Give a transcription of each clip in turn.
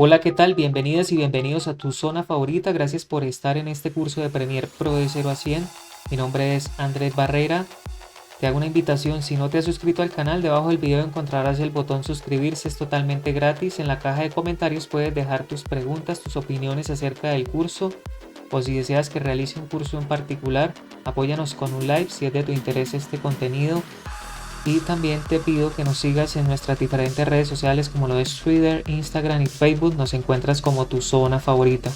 Hola, ¿qué tal? Bienvenidas y bienvenidos a tu zona favorita. Gracias por estar en este curso de Premiere Pro de 0 a 100. Mi nombre es Andrés Barrera. Te hago una invitación, si no te has suscrito al canal, debajo del video encontrarás el botón suscribirse, es totalmente gratis. En la caja de comentarios puedes dejar tus preguntas, tus opiniones acerca del curso, o si deseas que realice un curso en particular, apóyanos con un like si es de tu interés este contenido. Y también te pido que nos sigas en nuestras diferentes redes sociales como lo es Twitter, Instagram y Facebook. Nos encuentras como tu zona favorita.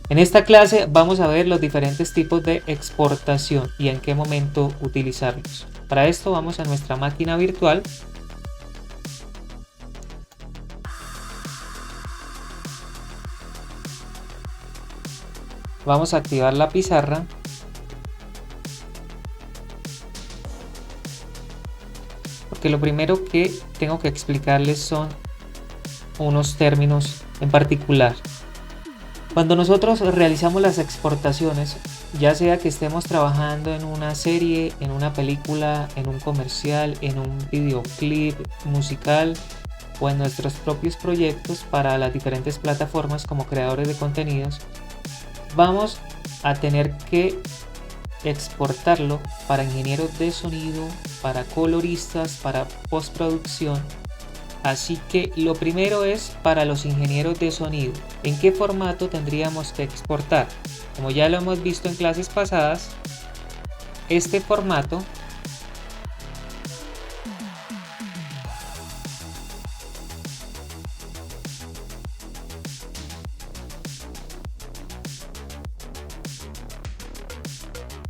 En esta clase vamos a ver los diferentes tipos de exportación y en qué momento utilizarlos. Para esto vamos a nuestra máquina virtual. Vamos a activar la pizarra. Porque lo primero que tengo que explicarles son unos términos en particular. Cuando nosotros realizamos las exportaciones, ya sea que estemos trabajando en una serie, en una película, en un comercial, en un videoclip musical o en nuestros propios proyectos para las diferentes plataformas como creadores de contenidos, vamos a tener que exportarlo para ingenieros de sonido, para coloristas, para postproducción. Así que lo primero es para los ingenieros de sonido. ¿En qué formato tendríamos que exportar? Como ya lo hemos visto en clases pasadas, este formato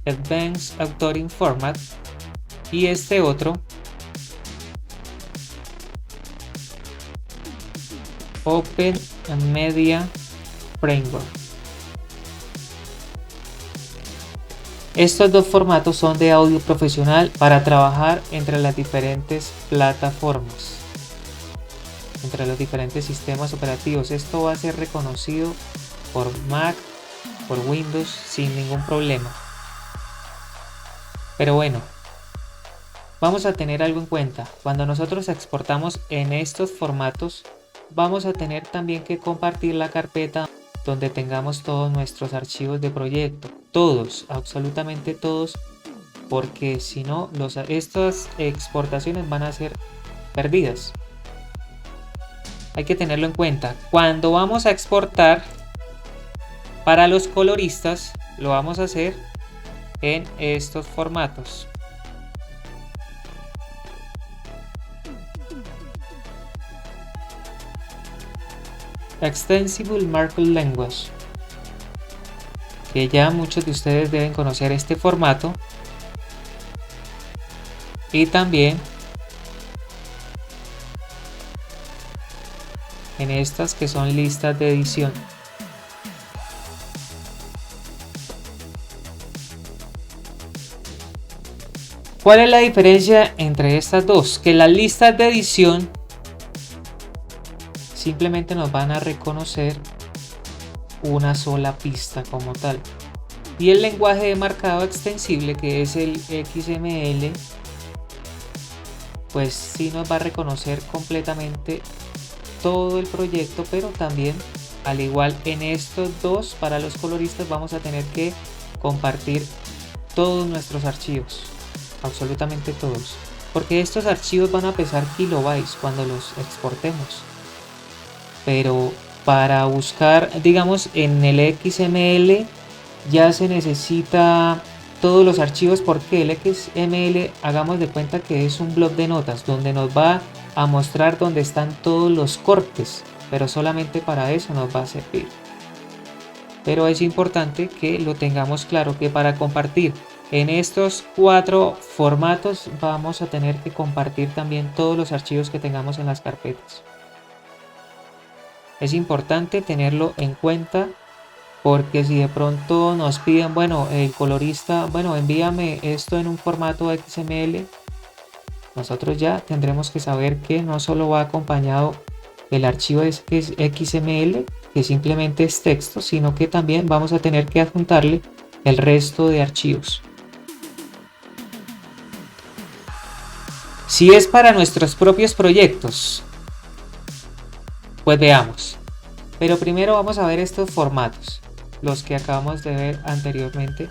Advanced Authoring Format y este otro Open Media Framework. Estos dos formatos son de audio profesional para trabajar entre las diferentes plataformas, entre los diferentes sistemas operativos. Esto va a ser reconocido por Mac, por Windows sin ningún problema. Pero bueno, vamos a tener algo en cuenta. Cuando nosotros exportamos en estos formatos, vamos a tener también que compartir la carpeta donde tengamos todos nuestros archivos de proyecto. Todos, absolutamente todos, porque si no, estas exportaciones van a ser perdidas. Hay que tenerlo en cuenta. Cuando vamos a exportar para los coloristas, lo vamos a hacer en estos formatos. Extensible Markup Language, que ya muchos de ustedes deben conocer este formato, y también en estas que son listas de edición. ¿Cuál es la diferencia entre estas dos? Que las listas de edición simplemente nos van a reconocer una sola pista como tal, y el lenguaje de marcado extensible, que es el XML, pues sí nos va a reconocer completamente todo el proyecto, pero también, al igual en estos dos, para los coloristas vamos a tener que compartir todos nuestros archivos, absolutamente todos, porque estos archivos van a pesar kilobytes cuando los exportemos. Pero para buscar, digamos, en el XML ya se necesita todos los archivos, porque el XML, hagamos de cuenta que es un bloc de notas donde nos va a mostrar dónde están todos los cortes, pero solamente para eso nos va a servir. Pero es importante que lo tengamos claro, que para compartir en estos 4 formatos vamos a tener que compartir también todos los archivos que tengamos en las carpetas. Es importante tenerlo en cuenta, porque si de pronto nos piden, bueno, el colorista, bueno, envíame esto en un formato XML, nosotros ya tendremos que saber que no solo va acompañado el archivo XML, que simplemente es texto, sino que también vamos a tener que adjuntarle el resto de archivos. Si es para nuestros propios proyectos, pues veamos. Pero primero vamos a ver estos formatos, los que acabamos de ver anteriormente.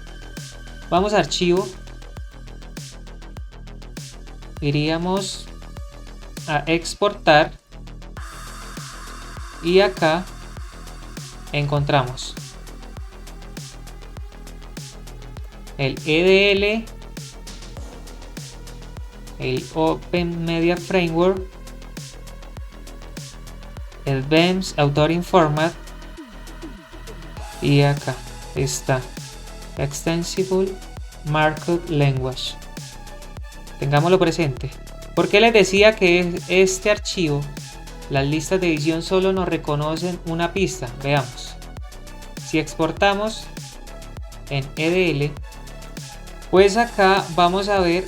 Vamos a archivo, iríamos a exportar y acá encontramos el EDL, el Open Media Framework, el Advanced Authoring Format y acá está Extensible Markup Language. Tengámoslo presente. ¿Por qué les decía que este archivo, las listas de edición solo nos reconocen una pista? Veamos. Si exportamos en EDL, pues acá vamos a ver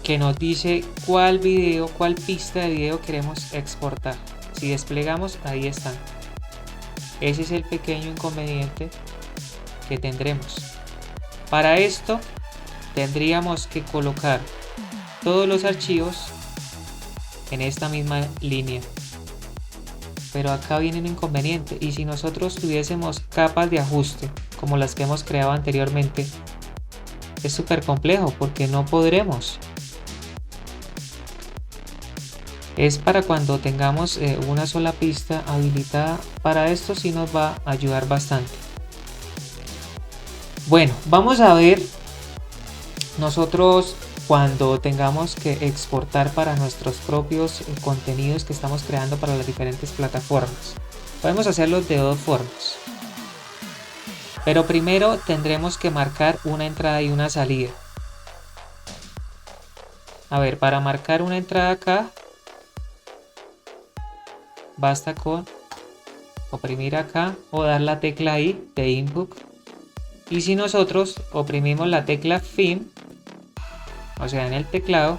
que nos dice cuál video, cuál pista de video queremos exportar. Si desplegamos, ahí están. Ese es el pequeño inconveniente que tendremos. Para esto tendríamos que colocar todos los archivos en esta misma línea. Pero acá viene un inconveniente, y si nosotros tuviésemos capas de ajuste como las que hemos creado anteriormente, es súper complejo porque no podremos. Es para cuando tengamos una sola pista habilitada. Para esto sí nos va a ayudar bastante. Bueno, vamos a ver nosotros cuando tengamos que exportar para nuestros propios contenidos que estamos creando para las diferentes plataformas. Podemos hacerlo de dos formas. Pero primero tendremos que marcar una entrada y una salida. A ver, para marcar una entrada acá, basta con oprimir acá o dar la tecla I de input. Y si nosotros oprimimos la tecla Fin, o sea en el teclado,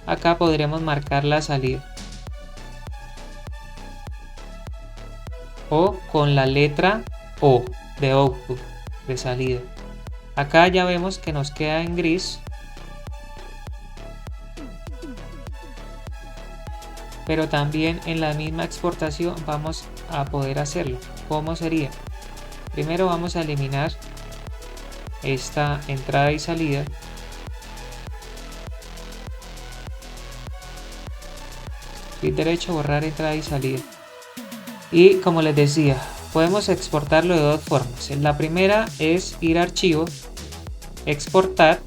acá podremos marcar la salida. O con la letra O de output, de salida. Acá ya vemos que nos queda en gris. Pero también en la misma exportación vamos a poder hacerlo. ¿Cómo sería? Primero vamos a eliminar esta entrada y salida. Clic derecho, borrar entrada y salida. Y como les decía, podemos exportarlo de dos formas. La primera es ir a archivo, exportar.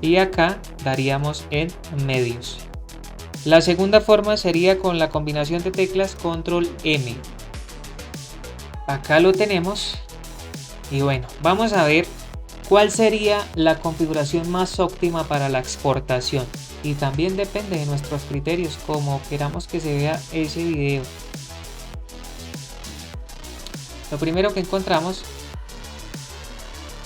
Y acá daríamos en medios. La segunda forma sería con la combinación de teclas Control M. Acá lo tenemos. Y bueno, vamos a ver cuál sería la configuración más óptima para la exportación. Y también depende de nuestros criterios, como queramos que se vea ese video. Lo primero que encontramos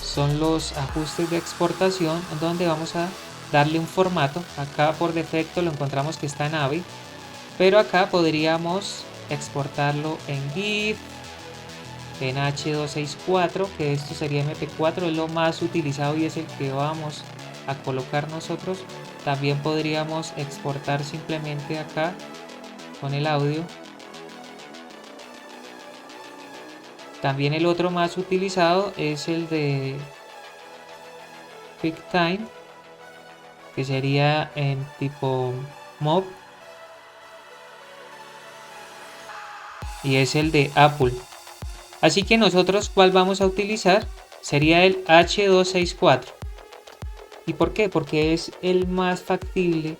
son los ajustes de exportación, donde vamos a darle un formato. Acá por defecto lo encontramos que está en AVI, pero acá podríamos exportarlo en GIF, en H264, que esto sería MP4, es lo más utilizado y es el que vamos a colocar nosotros. También podríamos exportar simplemente acá con el audio. También el otro más utilizado es el de QuickTime, que sería en tipo MOV, y es el de Apple. Así que nosotros, ¿cuál vamos a utilizar? Sería el H264. ¿Y por qué? Porque es el más factible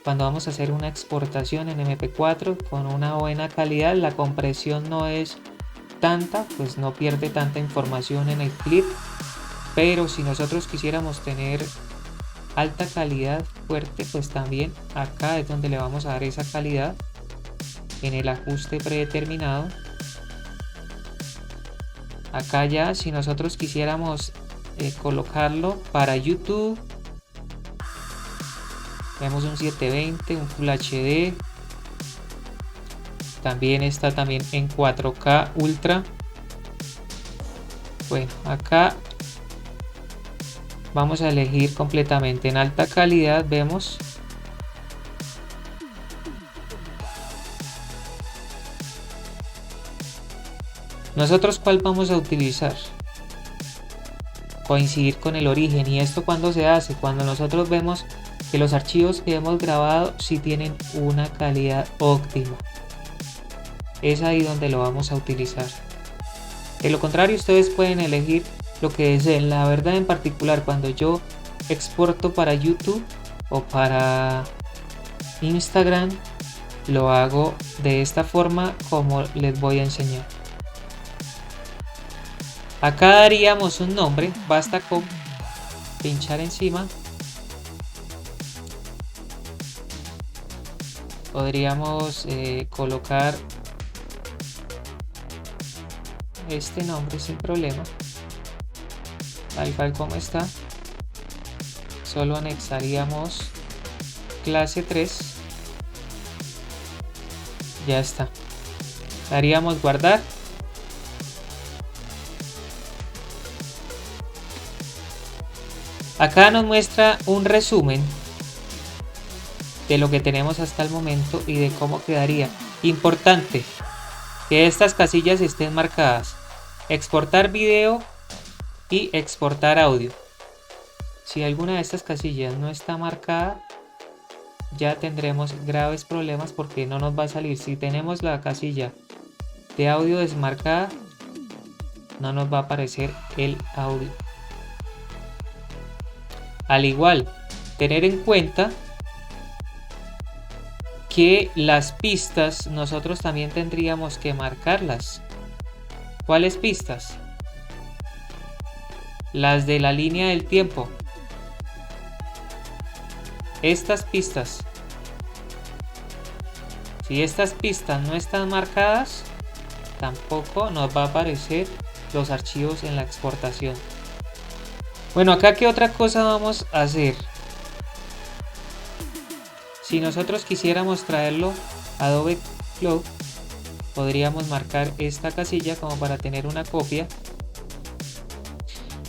cuando vamos a hacer una exportación en MP4 con una buena calidad. La compresión no es tanta, pues no pierde tanta información en el clip. Pero si nosotros quisiéramos tener alta calidad, fuerte, pues también acá es donde le vamos a dar esa calidad en el ajuste predeterminado. Acá ya, si nosotros quisiéramos colocarlo para YouTube, vemos un 720, un Full HD. También está también en 4K Ultra. Bueno, acá vamos a elegir completamente en alta calidad. Vemos ¿Nosotros cuál vamos a utilizar? Coincidir con el origen. ¿Y esto cuándo se hace? Cuando nosotros vemos que los archivos que hemos grabado sí tienen una calidad óptima. Es ahí donde lo vamos a utilizar. De lo contrario, ustedes pueden elegir lo que deseen. La verdad, en particular, cuando yo exporto para YouTube o para Instagram, lo hago de esta forma como les voy a enseñar. Acá daríamos un nombre, basta con pinchar encima. Podríamos colocar este nombre sin problema, tal cual como está. Solo anexaríamos clase 3. Ya está. Daríamos guardar. Acá nos muestra un resumen de lo que tenemos hasta el momento y de cómo quedaría. Importante que estas casillas estén marcadas: exportar video y exportar audio. Si alguna de estas casillas no está marcada, ya tendremos graves problemas porque no nos va a salir. Si tenemos la casilla de audio desmarcada, no nos va a aparecer el audio. Al igual, tener en cuenta que las pistas nosotros también tendríamos que marcarlas. ¿Cuáles pistas? Las de la línea del tiempo. Estas pistas. Si estas pistas no están marcadas, tampoco nos va a aparecer los archivos en la exportación. Bueno, acá qué otra cosa vamos a hacer. Si nosotros quisiéramos traerlo a Adobe Cloud, podríamos marcar esta casilla como para tener una copia.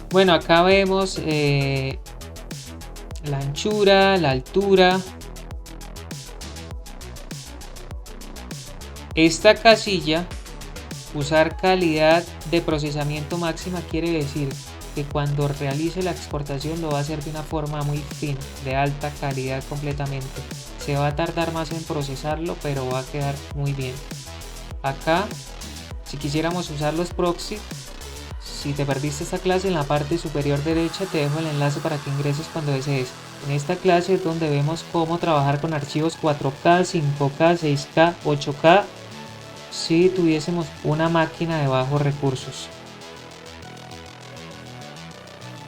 Bueno, acá vemos la anchura, la altura. Esta casilla, usar calidad de procesamiento máxima, quiere decir que cuando realice la exportación lo va a hacer de una forma muy fina, de alta calidad completamente. Se va a tardar más en procesarlo, pero va a quedar muy bien. Acá, si quisiéramos usar los proxy, si te perdiste esta clase, en la parte superior derecha te dejo el enlace para que ingreses cuando desees. En esta clase es donde vemos cómo trabajar con archivos 4K, 5K, 6K, 8K si tuviésemos una máquina de bajos recursos.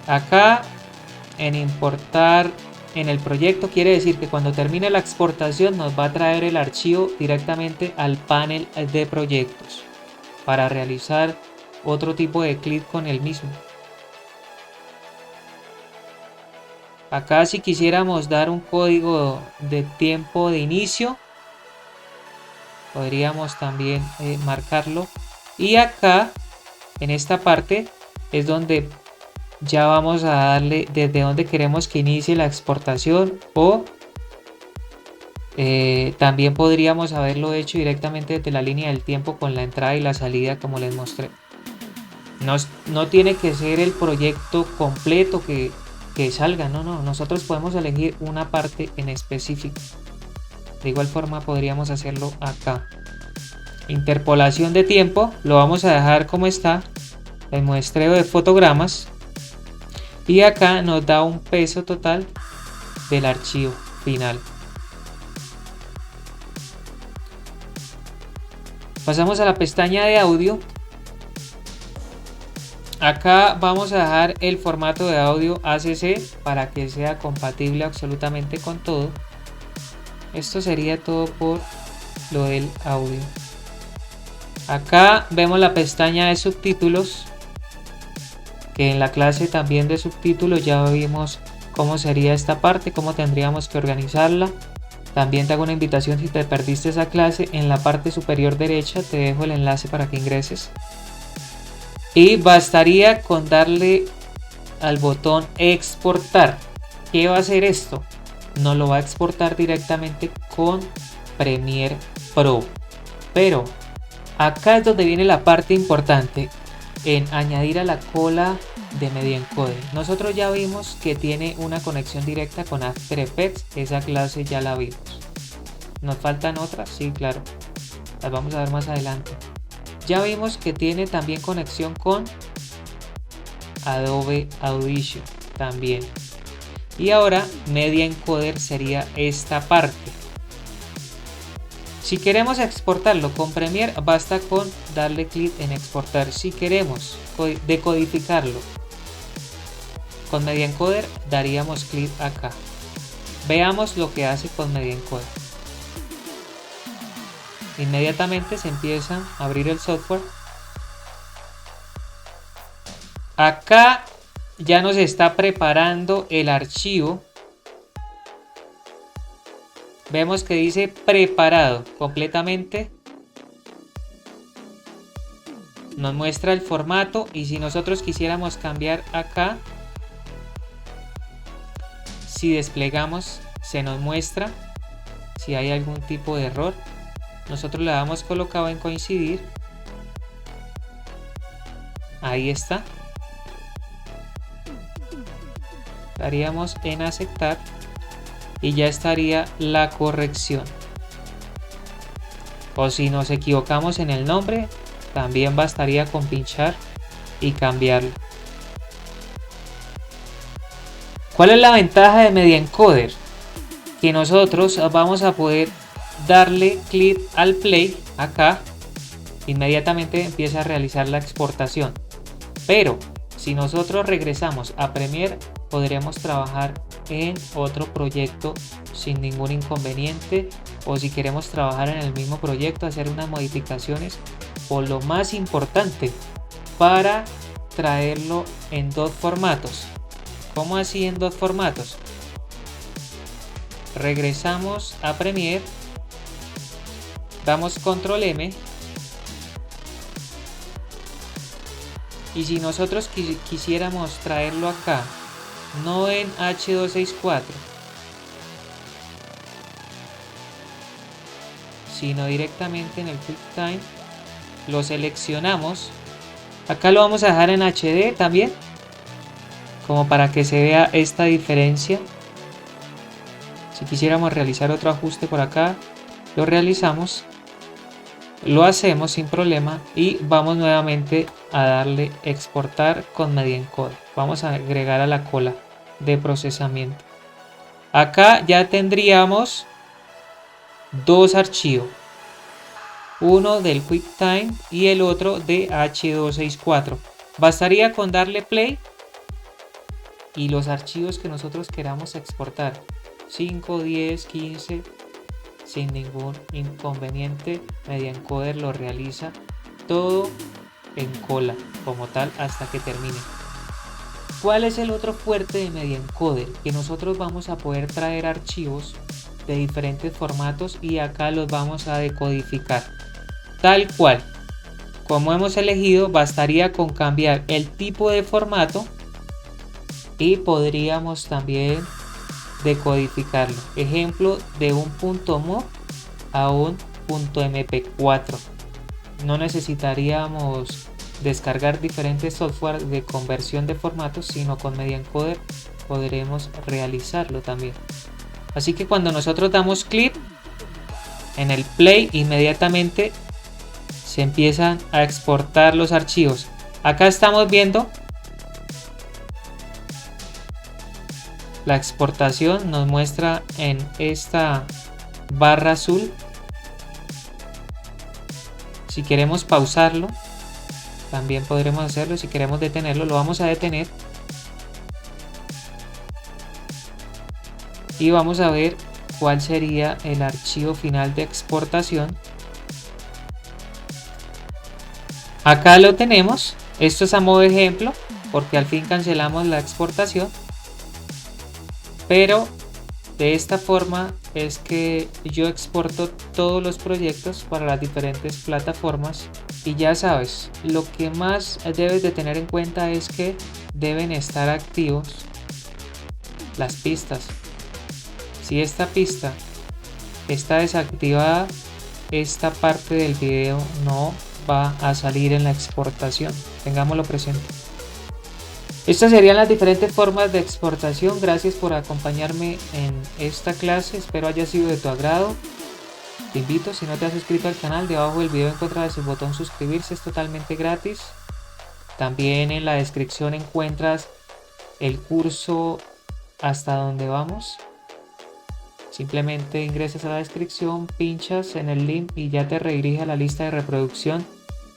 Acá en importar en el proyecto quiere decir que cuando termine la exportación nos va a traer el archivo directamente al panel de proyectos para realizar otro tipo de clic con el mismo. Acá si quisiéramos dar un código de tiempo de inicio, podríamos también marcarlo. Y acá en esta parte es donde ya vamos a darle desde donde queremos que inicie la exportación, o también podríamos haberlo hecho directamente desde la línea del tiempo con la entrada y la salida como les mostré. No tiene que ser el proyecto completo que salga, no, nosotros podemos elegir una parte en específico. De igual forma podríamos hacerlo acá. Interpolación de tiempo, lo vamos a dejar como está, el muestreo de fotogramas, y acá nos da un peso total del archivo final. Pasamos a la pestaña de audio. Acá vamos a dejar el formato de audio ACC para que sea compatible absolutamente con todo. Esto sería todo por lo del audio. Acá vemos la pestaña de subtítulos, que en la clase también de subtítulos ya vimos cómo sería esta parte, cómo tendríamos que organizarla. También te hago una invitación, si te perdiste esa clase, en la parte superior derecha te dejo el enlace para que ingreses. Y bastaría con darle al botón exportar. ¿Qué va a hacer esto? Nos lo va a exportar directamente con Premiere Pro. Pero Acá es donde viene la parte importante en añadir a la cola de MediaEncoder. Nosotros ya vimos que tiene una conexión directa con After Effects, esa clase ya la vimos. ¿Nos faltan otras? Sí, claro, las vamos a ver más adelante. Ya vimos que tiene también conexión con Adobe Audition también. Y ahora MediaEncoder sería esta parte. Si queremos exportarlo con Premiere, basta con darle clic en exportar. Si queremos decodificarlo con MediaEncoder, daríamos clic acá. Veamos lo que hace con MediaEncoder. Inmediatamente se empieza a abrir el software. Acá ya nos está preparando el archivo. Vemos que dice preparado completamente. Nos muestra el formato y si nosotros quisiéramos cambiar acá, si desplegamos se nos muestra si hay algún tipo de error. Nosotros le damos colocado en coincidir. Ahí está. Daríamos en aceptar y ya estaría la corrección. O si nos equivocamos en el nombre, también bastaría con pinchar y cambiarlo. ¿Cuál es la ventaja de MediaEncoder? Que nosotros vamos a poder darle clic al play acá, inmediatamente empieza a realizar la exportación. Pero si nosotros regresamos a Premiere, podremos trabajar en otro proyecto sin ningún inconveniente, o si queremos trabajar en el mismo proyecto, hacer unas modificaciones, o lo más importante, para traerlo en dos formatos. ¿Cómo así en dos formatos? Regresamos a Premiere, damos control M, y si nosotros quisiéramos traerlo acá, no en H264, sino directamente en el QuickTime, lo seleccionamos. Acá lo vamos a dejar en HD también, como para que se vea esta diferencia. Si quisiéramos realizar otro ajuste por acá, lo realizamos, lo hacemos sin problema y vamos nuevamente a darle exportar con MediaEncoder. Vamos a agregar a la cola de procesamiento. Acá ya tendríamos dos archivos, uno del QuickTime y el otro de H264. Bastaría con darle play y los archivos que nosotros queramos exportar, 5, 10, 15, sin ningún inconveniente, MediaEncoder lo realiza todo en cola como tal hasta que termine. ¿Cuál es el otro fuerte de MediaEncoder? Que nosotros vamos a poder traer archivos de diferentes formatos y acá los vamos a decodificar tal cual como hemos elegido. Bastaría con cambiar el tipo de formato y podríamos también decodificarlo. Ejemplo, de un .mov a un .mp4. No necesitaríamos descargar diferentes software de conversión de formatos, sino con MediaEncoder podremos realizarlo también. Así que cuando nosotros damos clic en el play, inmediatamente se empiezan a exportar los archivos. Acá estamos viendo la exportación, nos muestra en esta barra azul. Si queremos pausarlo, también podremos hacerlo. Si queremos detenerlo, lo vamos a detener. Y vamos a ver cuál sería el archivo final de exportación. Acá lo tenemos. Esto es a modo de ejemplo, porque al fin cancelamos la exportación. Pero de esta forma es que yo exporto todos los proyectos para las diferentes plataformas. Y ya sabes, lo que más debes de tener en cuenta es que deben estar activos las pistas. Si esta pista está desactivada, esta parte del video no va a salir en la exportación. Tengámoslo presente. Estas serían las diferentes formas de exportación. Gracias por acompañarme en esta clase. Espero haya sido de tu agrado. Te invito, si no te has suscrito al canal, debajo del video encontrarás el botón suscribirse, es totalmente gratis. También en la descripción encuentras el curso Hasta Donde Vamos. Simplemente ingresas a la descripción, pinchas en el link y ya te redirige a la lista de reproducción.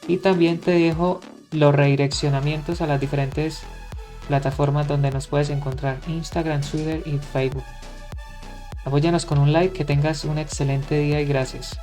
Y también te dejo los redireccionamientos a las diferentes plataformas donde nos puedes encontrar: Instagram, Twitter y Facebook. Apóyanos con un like, que tengas un excelente día y gracias.